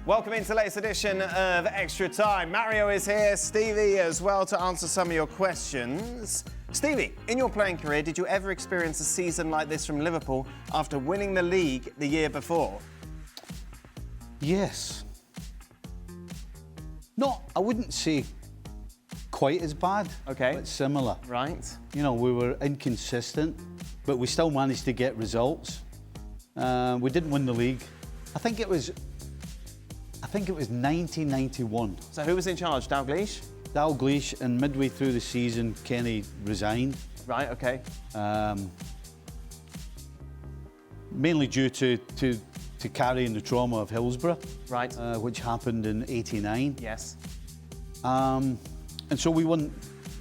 Welcome into the latest edition of Extra Time. Mario is here, Stevie as well, to answer some of your questions. Stevie, in your playing career, did you ever experience a season like this from Liverpool after winning the league the year before? Yes. I wouldn't say quite as bad, but similar. Right. You know, we were inconsistent, but we still managed to get results. We didn't win the league. I think it was 1991. So who was in charge, Dalglish? Dalglish, and midway through the season, Kenny resigned. Right, okay. Mainly due to carrying the trauma of Hillsborough, right, which happened in '89. Yes. And so we won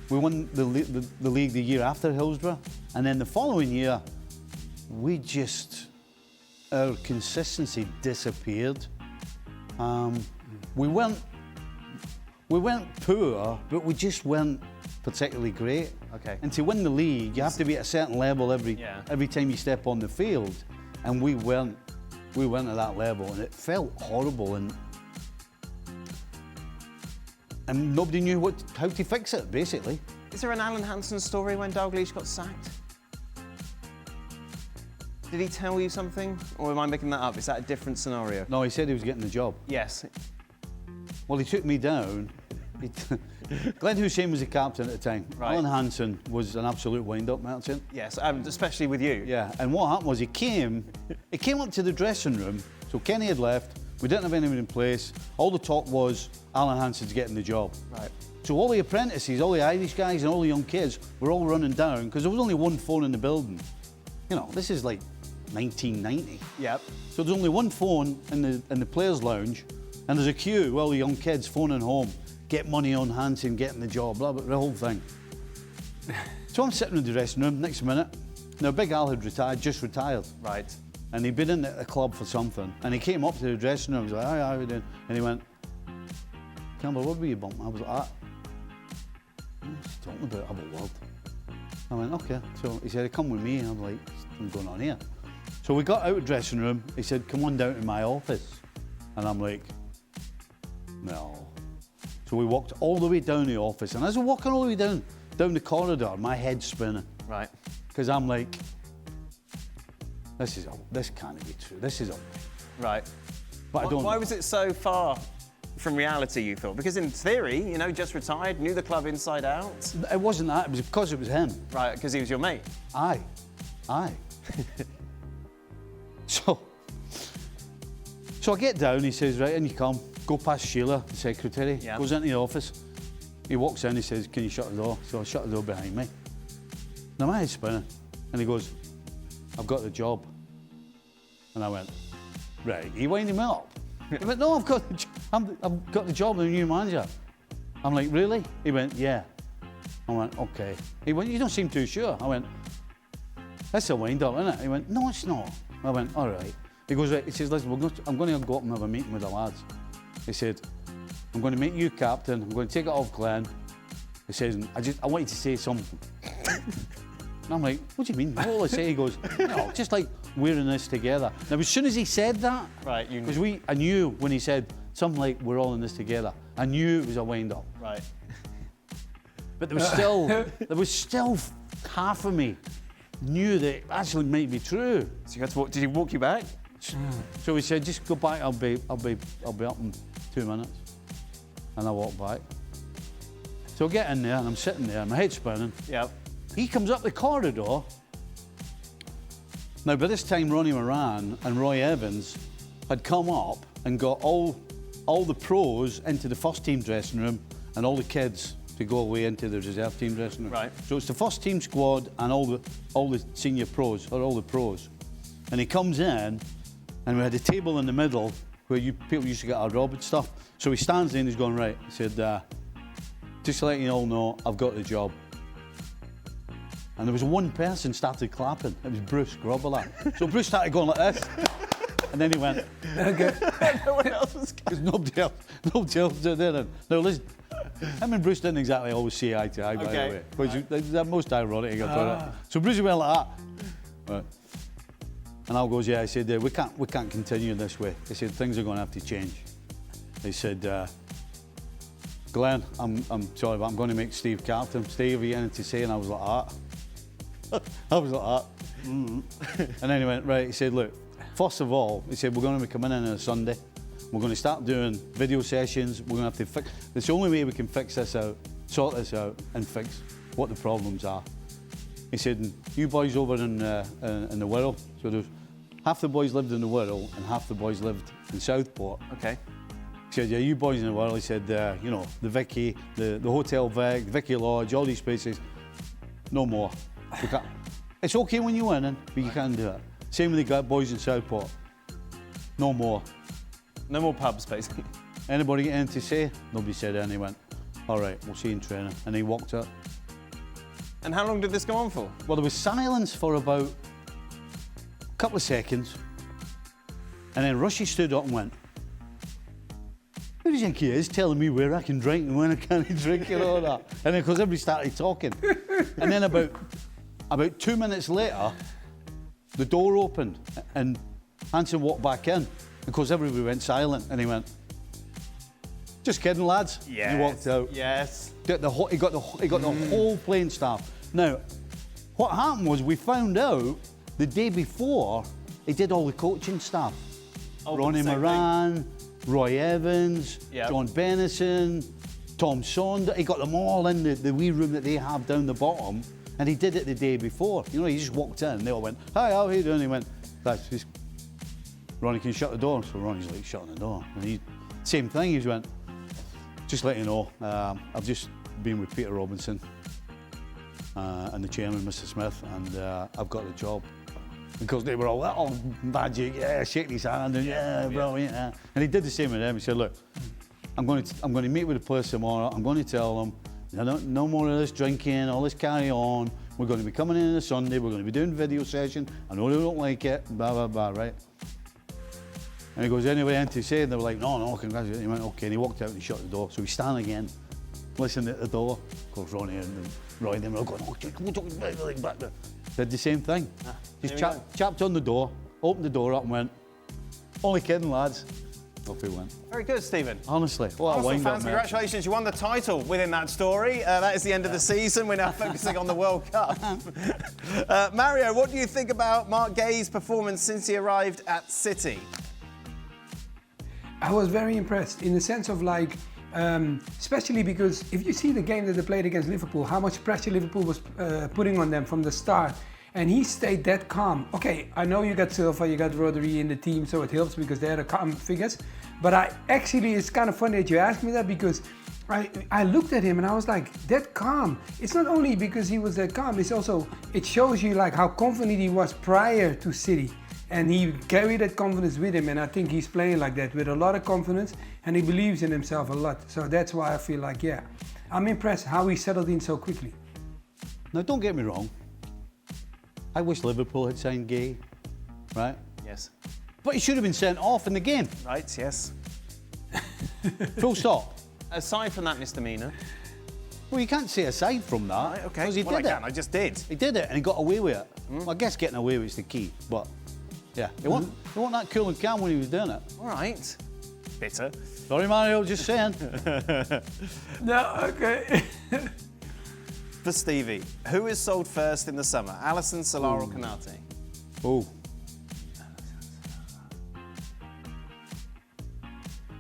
the league the year after Hillsborough, and then the following year, our consistency disappeared. We weren't poor, but we just weren't particularly great. Okay. And to win the league, you have to be at a certain level every time you step on the field, and we weren't at that level, and it felt horrible, and nobody knew how to fix it, basically. Is there an Alan Hansen story when Dalglish got sacked? Did he tell you something, or am I making that up? Is that a different scenario? No, he said he was getting the job. Yes. Well, he took me down. Glenn Hussein was the captain at the time. Right. Alan Hansen was an absolute wind-up, Melchiot. Yes, especially with you. Yeah, and what happened was he came up to the dressing room, so Kenny had left, we didn't have anyone in place, all the talk was Alan Hansen's getting the job. Right. So all the apprentices, all the Irish guys and all the young kids were all running down, because there was only one phone in the building. You know, this is like 1990. Yep. So there's only one phone in the players' lounge, and there's a queue with all the young kids phoning home, get money on Hansen, getting the job, blah, blah, the whole thing. So I'm sitting in the dressing room, next minute. Now, Big Al had just retired. Right. And he'd been in a club for something. And he came up to the dressing room, he was like, how are you doing? And he went, Campbell, what were you bumping? I was like, what's he talking about? Have a word. I went, okay. So he said, come with me. And I'm like, what's going on here? So we got out of the dressing room. He said, come on down to my office. And I'm like, no. So we walked all the way down the office. And as we're walking all the way down the corridor, my head's spinning. Right. Because I'm like, this can't be true. This is a... Right. But Why was it so far from reality, you thought? Because in theory, you know, just retired, knew the club inside out. It wasn't that. It was because it was him. Right, because he was your mate. Aye. So I get down, he says, right, in you come. Go past Sheila, the secretary, goes into the office. He walks in, he says, can you shut the door? So I shut the door behind me. Now my head's spinning. And he goes, I've got the job. And I went, right, you winding me up? He went, no, I've got the job of the new manager. I'm like, really? He went, yeah. I went, okay. He went, you don't seem too sure. I went, that's a wind-up, isn't it? He went, no, it's not. I went, all right. He goes, right. He says, listen, I'm going to go up and have a meeting with the lads. He said, I'm going to make you captain. I'm going to take it off Glenn. He says, I want you to say something. And I'm like, what do you mean? What will I say? He goes, no, just like we're in this together. Now, as soon as he said that, right, because I knew when he said something like we're all in this together, I knew it was a wind-up. Right. But there was still half of me knew that it actually might be true. So you had to walk, did he walk you back? So he said, just go back, I'll be up in 2 minutes. And I walked back. So I get in there and I'm sitting there, my head's spinning. Yep. He comes up the corridor. Now by this time Ronnie Moran and Roy Evans had come up and got all the pros into the first team dressing room and all the kids to go away into the reserve team dressing room. Right. So it's the first team squad and all the senior pros, or all the pros. And he comes in, and we had a table in the middle where people used to get our job and stuff. So he stands there and he's going, right, he said, just to let you all know, I've got the job. And there was one person started clapping. It was Bruce Grobbler. So Bruce started going like this. And then he went, okay. No one else was because nobody else did it. Now listen, him and Bruce didn't exactly always see eye to eye, by the way. Which is the most ironic, I thought. So Bruce went like that. Right. And Al goes, yeah, I said, we can't continue this way. He said, things are going to have to change. He said, Glenn, I'm sorry, but I'm going to make Steve captain. Steve, have you anything to say? And I was like that. I was like that. And then he went, right, he said, look, first of all, he said, we're going to be coming in on a Sunday. We're going to start doing video sessions. We're going to have to fix, it's the only way we can fix this out, sort this out and fix what the problems are. He said, you boys over in the Wirral, so there's half the boys lived in the Wirral and half the boys lived in Southport. Okay. He said, yeah, you boys in the Wirral, he said, you know, the Vicky, the Hotel Vic, Vicky Lodge, all these places, no more. We can't. It's okay when you're winning, but you can't do it. Same with the boys in Southport, no more. No more pubs, basically. Anybody get anything to say? Nobody said anything. He went, all right, we'll see you in training. And he walked out. And how long did this go on for? Well, there was silence for about a couple of seconds. And then Rushy stood up and went, who do you think he is telling me where I can drink and when I can't drink and all that? And then, because everybody started talking. And then about 2 minutes later, the door opened and Hanson walked back in. Because everybody went silent and he went, just kidding, lads. Yes. And he walked out. Yes. He got the whole playing staff. Now, what happened was we found out the day before he did all the coaching staff. Oh, Ronnie Moran, Roy Evans, Yep. John Bennison, Tom Saunders. He got them all in the wee room that they have down the bottom, and he did it the day before. You know, he just walked in and they all went, hi, how are you doing? He went, that's just, Ronnie, can you shut the door? So Ronnie's like, shutting the door. And he, same thing, he just went, just let you know, I've just been with Peter Robinson and the chairman, Mr. Smith, and I've got the job. Because they were all, oh, magic, yeah, shake his hand, and yeah, brilliant. Yeah. And he did the same with them. He said, look, I'm going to meet with the players tomorrow. I'm going to tell them, no more of this drinking, all this carry on. We're going to be coming in on a Sunday. We're going to be doing video session. I know they don't like it, blah, blah, blah, right? And he goes, anyway, anything to say? And they were like, no, congratulations. He went, okay, and he walked out and he shut the door. So we stand again, listened at the door. Of course, Ronnie and Roy, they were all going, oh, we're talking about everything back there. Did the same thing. Just chapped on the door, opened the door up and went, only kidding, lads. Off he went. Very good, Stephen. Honestly, what a Arsenal wind-up, fans, man. congratulations, you won the title within that story. That is the end of the season. We're now focusing on the World Cup. Mario, what do you think about Marc Guehi's performance since he arrived at City? I was very impressed in the sense of like, especially because if you see the game that they played against Liverpool, how much pressure Liverpool was putting on them from the start, and he stayed that calm. Okay, I know you got Silva, you got Rodri in the team, so it helps because they're the calm figures. But it's kind of funny that you asked me that because I looked at him and I was like, that calm. It's not only because he was that calm, it's also, it shows you like how confident he was prior to City. And he carried that confidence with him, and I think he's playing like that with a lot of confidence, and he believes in himself a lot. So that's why I feel like, yeah, I'm impressed how he settled in so quickly. Now, don't get me wrong. I wish Liverpool had signed Guehi, right? Yes. But he should have been sent off in the game. Right, yes. Full stop. Aside from that misdemeanour. Well, you can't say aside from that. Right, okay. Because he Well, did I just did. He did it, and he got away with it. Well, I guess getting away with it's the key, but yeah. He wasn't that cool and calm when he was doing it. All right. Bitter. Sorry, Mario, just saying. No, okay. For Stevie, who is sold first in the summer? Allison, Salah or Konate? Oh.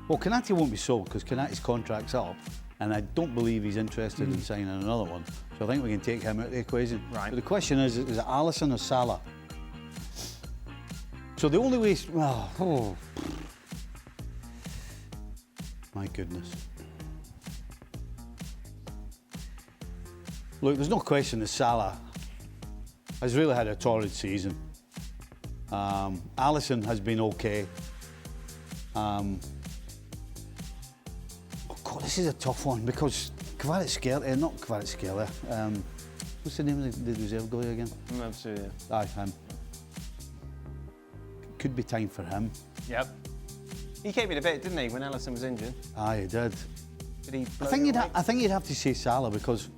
Well, Konate won't be sold because Konate's contract's up, and I don't believe he's interested in signing another one. So I think we can take him out of the equation. Right. But the question is it Allison or Salah? So the only way... Oh. My goodness. Look, there's no question that Salah has really had a torrid season. Allison has been okay. Oh God, this is a tough one because Kvaratskhelia, not Kvaratskhelia, what's the name of the reserve goalie again? Absolutely. Aye, him. Could be time for him. Yep. He came in a bit, didn't he, when Allison was injured? Aye, he did. Did he? I think you'd have to say Salah because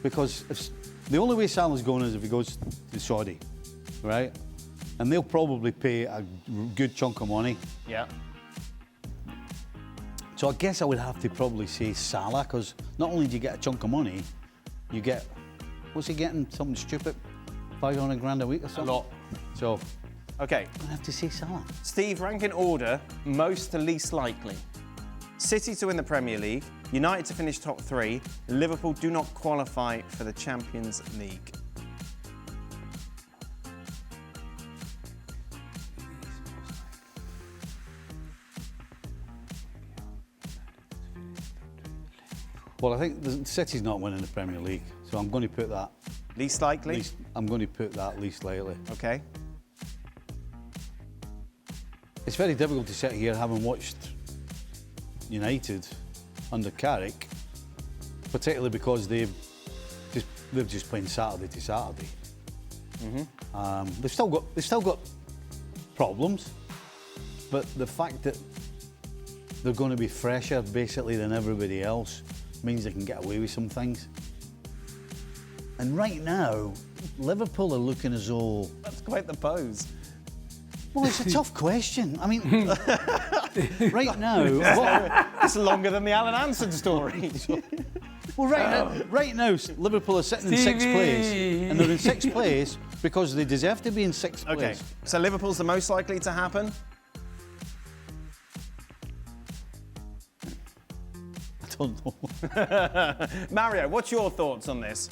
if, the only way Salah's going is if he goes to Saudi, right? And they'll probably pay a good chunk of money. Yeah. So I guess I would have to probably say Salah, because not only do you get a chunk of money, you get, what's he getting? Something stupid, 500 grand a week or something? A lot. So, Okay. I have to say Salah. Steve, rank in order, most to least likely. City to win the Premier League, United to finish top 3, Liverpool do not qualify for the Champions League. Well, I think the City's not winning the Premier League, so I'm going to put that. Least likely? I'm going to put that least likely. Okay. It's very difficult to sit here having watched United under Carrick, particularly because they've just playing Saturday to Saturday. They've still got problems, but the fact that they're going to be fresher basically than everybody else means they can get away with some things. And right now, Liverpool are looking as though... That's quite the pose. Well, it's a tough question. I mean, right now... What, It's longer than the Alan Anson story. well, right now, Liverpool are sitting in 6th place, and they're in 6th place because they deserve to be in 6th place. Okay, so Liverpool's the most likely to happen? I don't know. Mario, what's your thoughts on this?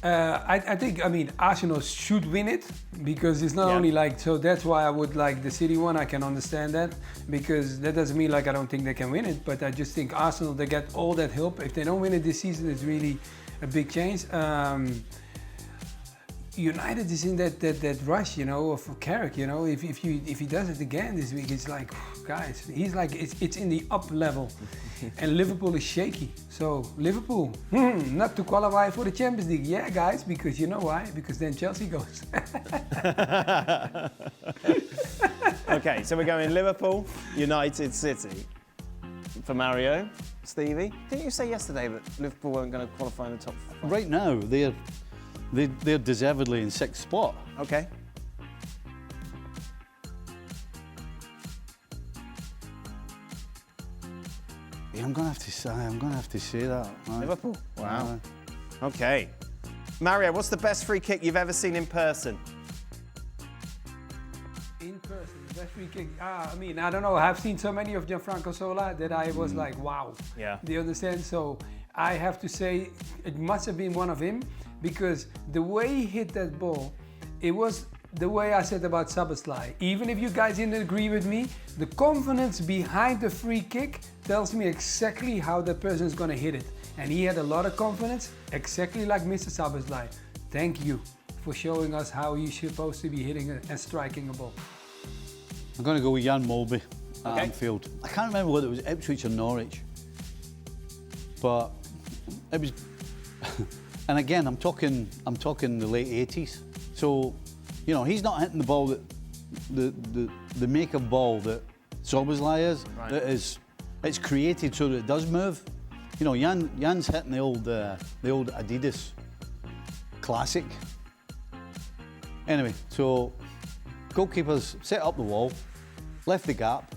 I think, Arsenal should win it because it's not only like, so that's why I would like the City one. I can understand that because that doesn't mean like I don't think they can win it, but I just think Arsenal, they get all that help. If they don't win it this season, it's really a big change. United is in that rush, of Carrick. If he does it again this week, it's like, guys, he's like it's in the up level, and Liverpool is shaky. So Liverpool, not to qualify for the Champions League, yeah, guys, because you know why? Because then Chelsea goes. Okay, so we're going Liverpool, United, City. For Mario, Stevie, didn't you say yesterday that Liverpool weren't going to qualify in the top 5? Right now, they're deservedly in 6th spot. Okay. Yeah, I'm gonna have to say that. Right. Liverpool. Wow. Okay. Mario, what's the best free kick you've ever seen in person? In person, the best free kick. I don't know. I've seen so many of Gianfranco Sola that I was like, wow. Yeah. Do you understand? So I have to say it must have been one of him because the way he hit that ball, it was the way I said about Szoboszlai. Even if you guys didn't agree with me, the confidence behind the free kick tells me exactly how that person is going to hit it. And he had a lot of confidence, exactly like Mr. Szoboszlai. Thank you for showing us how you're supposed to be hitting and striking a ball. I'm going to go with Jan Molby at Okay. Anfield. I can't remember whether it was Ipswich or Norwich, but it was. And again, I'm talking the late 80s. So, he's not hitting the ball that the make of ball that Szoboszlai is. Right. That is, it's created so that it does move. Jan's hitting the old Adidas classic. Anyway, so goalkeepers set up the wall, left the gap,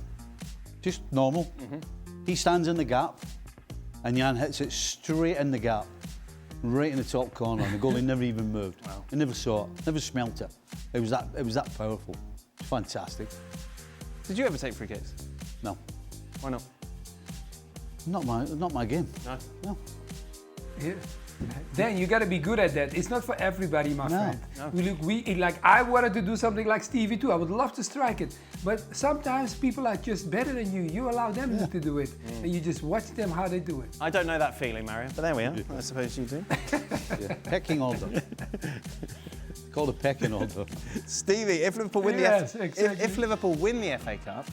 just normal. He stands in the gap, and Jan hits it straight in the gap, right in the top corner, and the goalie never even moved. Wow. He never saw it, never smelt it. It was that powerful. It's fantastic. Did you ever take free kicks? No, Why not? not my game. No. No. Yeah. Then you got to be good at that. It's not for everybody, my friend. No. I wanted to do something like Stevie too. I would love to strike it, but sometimes people are just better than you. You allow them to do it, and you just watch them how they do it. I don't know that feeling, Mario, but there we are. I suppose you do. Yeah. Pecking order. It's called a pecking order. Stevie, if Liverpool win if Liverpool win the FA Cup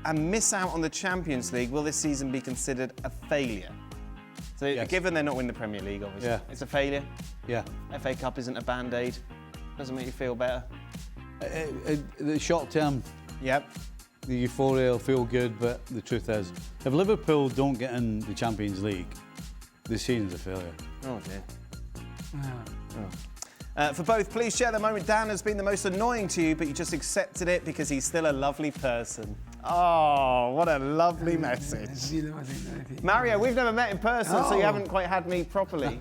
and miss out on the Champions League, will this season be considered a failure? So, Yes. given they're not winning the Premier League, obviously, Yeah. it's a failure. Yeah. FA Cup isn't a band-aid. Doesn't make you feel better. The short term, Yep. the euphoria will feel good, but the truth is, if Liverpool don't get in the Champions League, the season's a failure. Oh dear. Yeah. For both, please share the moment Dan has been the most annoying to you, but you just accepted it because he's still a lovely person. Oh, what a lovely message. Mario, we've never met in person, so you haven't quite had me properly.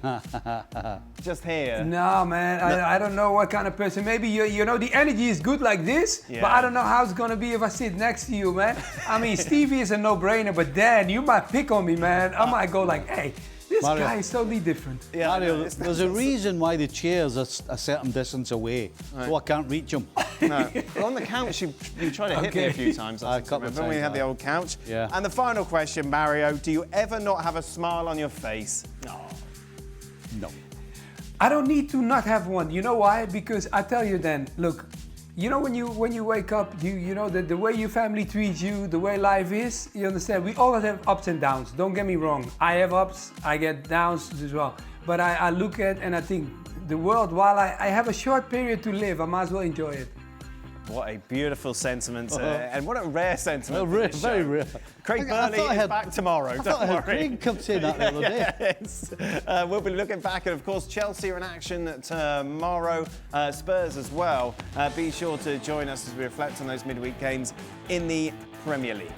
Just here. No, man, I don't know what kind of person. Maybe, you know, the energy is good like this, but I don't know how it's going to be if I sit next to you, man. I mean, Stevie is a no-brainer, but Dan, you might pick on me, man. I might go like, hey, this Mario, guy is totally different. Yeah, Mario, there's a reason why the chairs are a certain distance away, so I can't reach them. No. Well, on the couch, you tried to hit me a few times. A couple of times. When we had the old couch. Yeah. And the final question, Mario, do you ever not have a smile on your face? No. No. I don't need to not have one. You know why? Because I tell you then, look, you know when you wake up, you know that the way your family treats you, the way life is, you understand? We always have ups and downs. Don't get me wrong. I have ups, I get downs as well. But I look at and I think the world, while I have a short period to live, I might as well enjoy it. What a beautiful sentiment, and what a rare sentiment. Well, very rare. Craig Burley is back tomorrow. Don't worry. Craig comes in that the other day. Yes. We'll be looking back, and of course, Chelsea are in action tomorrow. Spurs as well. Be sure to join us as we reflect on those midweek games in the Premier League.